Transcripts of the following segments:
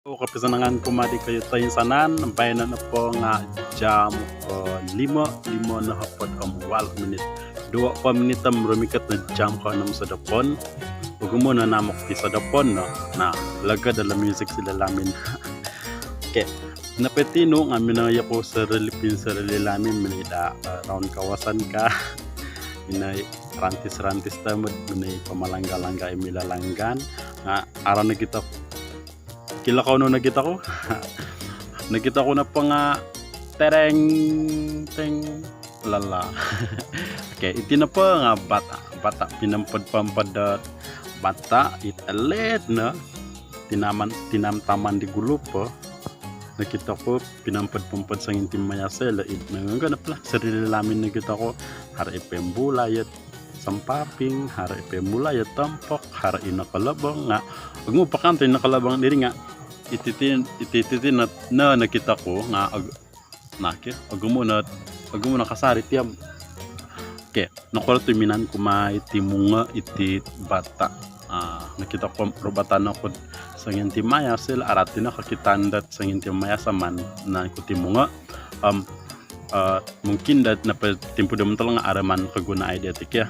O kapisanangan kumadi kayo tayo sanan bayanan na po nga jam 5 na hapon wal minute 2 pa minute rumikat na jam ko nam sa dapon ug muna namok ti sa dapon no na laga dala music sila lamin okay napetino nga minaya ko sa relipin sa lamin minida round kawasan ka inay rantis-rantis tamad minay pamalangga-langga imilalanggan nga ara na kita kila ko no nakita ko nakita ko na pa nga tereng teng lala okay iti na pa nga bata pinampad-pampad bata it alet na tinamtaman di gulup po nakita ko pinampad-pampad sa intim mayasela it nanganganap la sarili lamin nakita ko hari pembulayat sampaping hari pembulayat tampok hari nakalabang nga ug mo pakantay nakalabang diri nga ititin na nakita ko nga ag mo na kasari tiyam okay nakulat minan kumay timunga iti bata nakita ko robatan ako sa nginti maya sila aratin na kakitandat sa nginti maya saman na kutimunga mungkin dat na timpo daman nga araman kaguna ay detik ya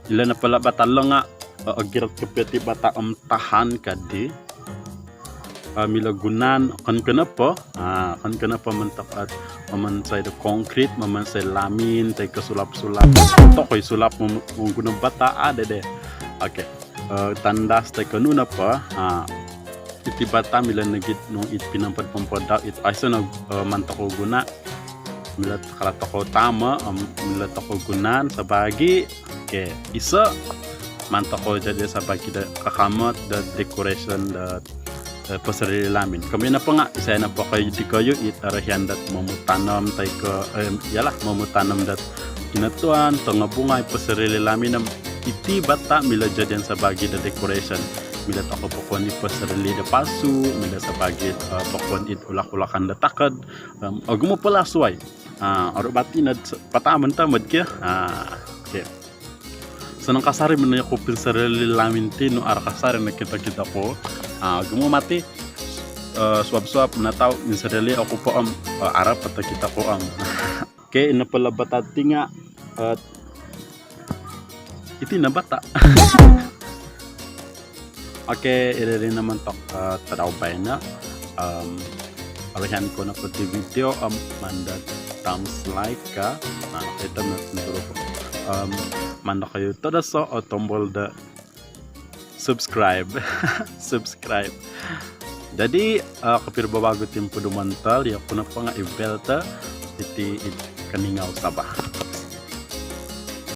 ila na pala batalo nga agirat kapiti bata tahan kadi milagunan kan kenapa mantak at mamansay the concrete mamansay lamin tay kasulap-sulap to koy sulap mo gunung bata ada deh okay tandas tay kanuna pa iti bata mila nagit nung it pinampad pampada it ayso na mantak ko guna milat karata ko tama milat ako gunan sa bagi okay isa mantak ko jadi sa bagi kakamot the decoration the pasarili lamin kami na pa nga isa na pa kayo di kayo itarahian dat mamutanam tay ko yalah mamutanam dat kinatuan to nga bungay pasarili lamin nam iti bata mila jadian sa bagi da decoration mila ako pokon ni pasarili da pasu mila sa bagi pokon it ulak-ulakan da takad ag mo pala suway aro bati na pataman tamad kya okay sanang kasari man na ko pasarili lamin tino ara kasari na kita ko gumamati swab-swab na tao minsadali ako po arap at kita ko okay na pala batati nga at iti na bata okay iri naman to tadaw pa na arahan ko na pati video mandat thumbs like ka ito na siguro ko manda kayo tada so tombol da subscribe jadi kapir babago tempo dumantal ya kuna pa nga ibelta iti kaningaw sabah